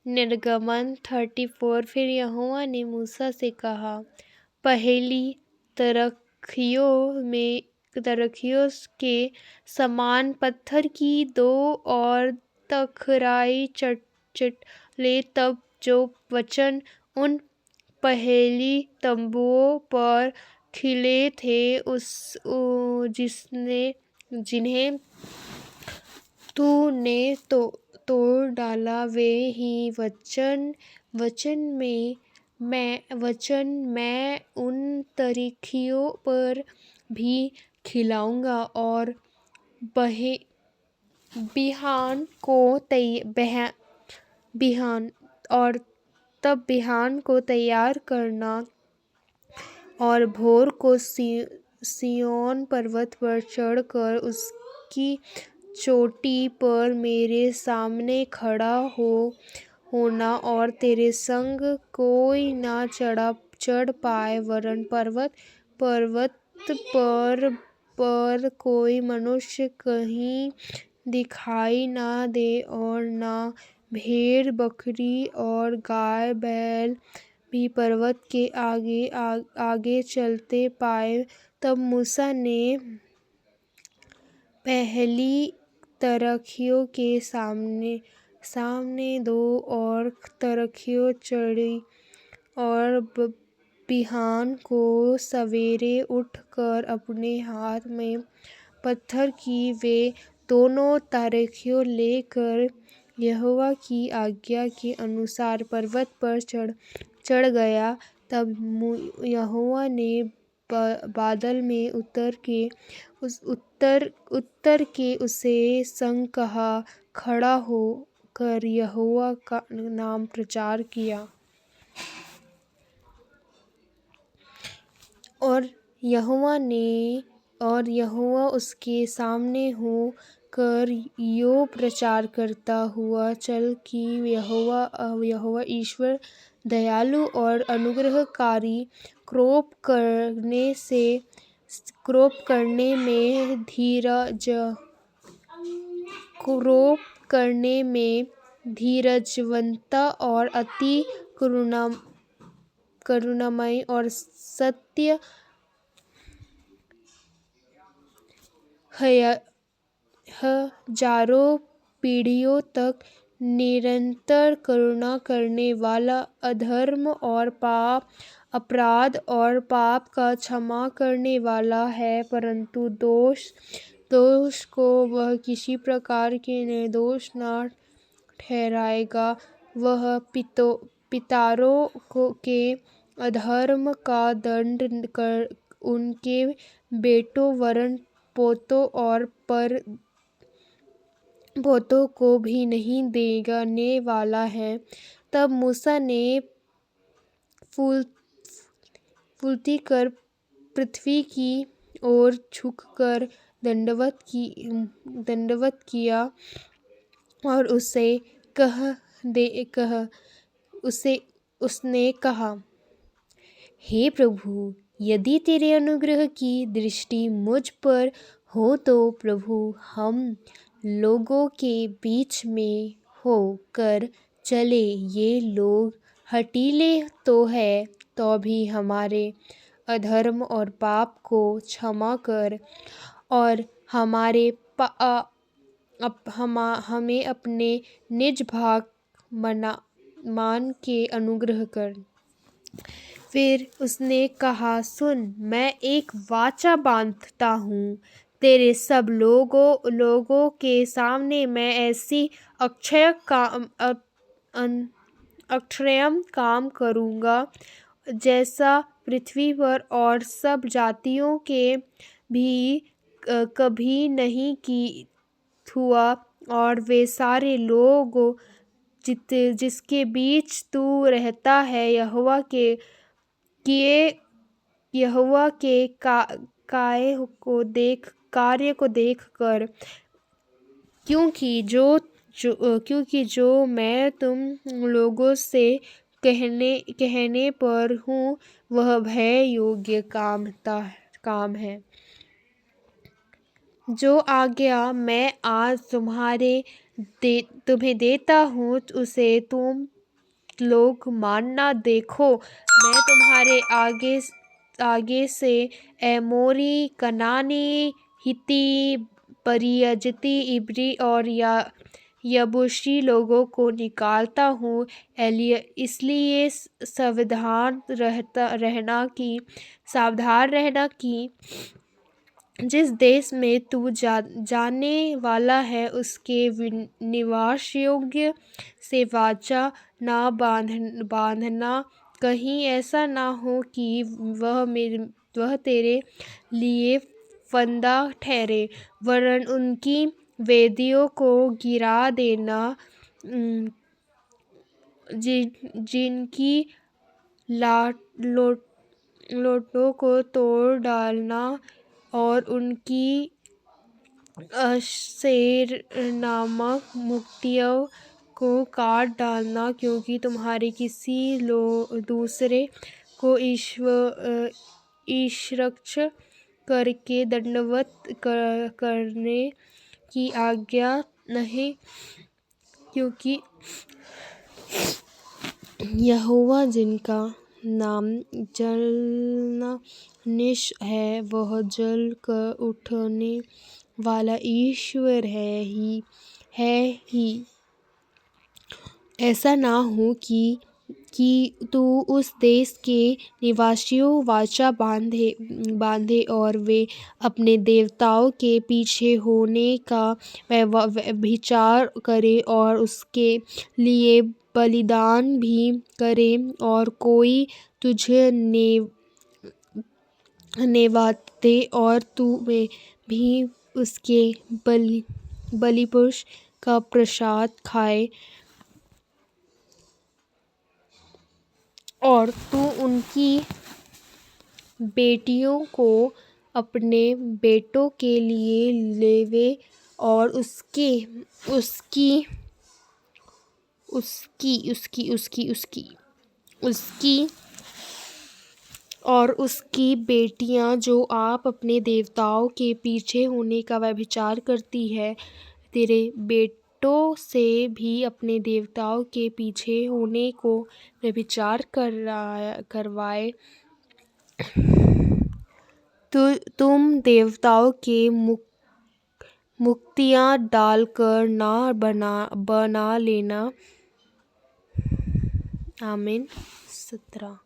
निर्गमन 34। फिर यहोवा ने मूसा से कहा, पहली तराखियों के समान पत्थर की 2 और तखराई चट ले। तब जो वचन उन पहली तंबुओं पर खिले थे जिन्हें तूने तोड़ डाला, वे ही वचन मैं उन तराखियों पर भी खिलाऊंगा। और बिहान को तैयार करना और भोर को सिय्योन पर्वत पर चढ़कर उसकी चोटी पर मेरे सामने खड़ा होना, और तेरे संग कोई न चढ़ पाए, वरन पर्वत पर कोई मनुष्य कहीं दिखाई न दे, और न भेड़ बकरी और गाय बैल भी पर्वत के आगे चलते पाए। तब मूसा ने पहली तराखियों के सामने 2 और तराखियाँ चढ़ी, और बिहान को सवेरे उठकर अपने हाथ में पत्थर की वे दोनों तराखियाँ लेकर यहोवा की आज्ञा के अनुसार पर्वत पर चढ़ गया। तब यहोवा ने बादल में उतर के उससे संग खड़ा होकर यहोवा का नाम प्रचार किया। और यहोवा उसके सामने हो कर यो प्रचार करता हुआ चल कि यहोवा ईश्वर दयालु और अनुग्रहकारी, क्रोध करने में धीरजवंत और अति करुणामय और सत्य, हजारों पीढ़ियों तक निरंतर करुणा करने वाला, अधर्म और अपराध और पाप का क्षमा करने वाला है, परंतु दोष को वह किसी प्रकार के निर्दोष न ठहराएगा। वह पितरों के अधर्म का दंड उनके बेटों वरन पोतों और परपोतों को भी नहीं देने वाला है। तब मूसा ने फुर्ती कर पृथ्वी की ओर झुककर दंडवत किया और उसने कहा, हे प्रभु, यदि तेरे अनुग्रह की दृष्टि मुझ पर हो तो प्रभु, हम लोगों के बीच में होकर चले। ये लोग हठीले तो है, तो भी हमारे अधर्म और पाप को क्षमा कर, और हमें अपने निज भाग मान के अनुग्रह कर। फिर उसने कहा, सुन, मैं एक वाचा बांधता हूँ। तेरे सब लोगों के सामने मैं ऐसी अक्षयम काम करूँगा जैसा पृथ्वी पर और सब जातियों के भी कभी नहीं की हुआ। और वे सारे लोग जिसके बीच तू रहता है, यहोवा के कार्य को देख कर, क्योंकि जो मैं तुम लोगों से कहने पर हूँ, वह भय योग्य काम है। जो आज्ञा मैं आज तुम्हें देता हूँ, उसे तुम श्लोक मानना। देखो, मैं तुम्हारे आगे से एमोरी, कनानी, हिती, परियजती, इब्री और यबूसी लोगों को निकालता हूँ। इसलिए सावधान रहना कि जिस देश में तू जाने वाला है उसके निवास योग्य से वाचा ना बांधना। कहीं ऐसा ना हो कि वह तेरे लिए फंदा ठहरे, वरन उनकी वेदियों को गिरा देना, जिनकी लोटों को तोड़ डालना और उनकी शेर नामक मूर्तियों को काट डालना, क्योंकि तुम्हारे किसी दूसरे को ईश्वरक्ष करके दंडवत करने की आज्ञा नहीं, क्योंकि यहोवा जिनका नाम जलनानिश है वह जल कर उठने वाला ईश्वर है ही। ऐसा ना हो कि तू उस देश के निवासियों वाचा बांधे और वे अपने देवताओं के पीछे होने का विचार करे और उसके लिए बलिदान भी करे, और कोई तुझे नेवाते और तू भी उसके बलिपुष्प का प्रसाद खाए, और तू उनकी बेटियों को अपने बेटों के लिए लेवे और उसकी बेटियां जो आप अपने देवताओं के पीछे होने का व्यभिचार करती है, तेरे बेटों से भी अपने देवताओं के पीछे होने को व्यभिचार करवाए। तुम देवताओं के मुक्तियाँ डालकर ना बना लेना। आमीन। 17।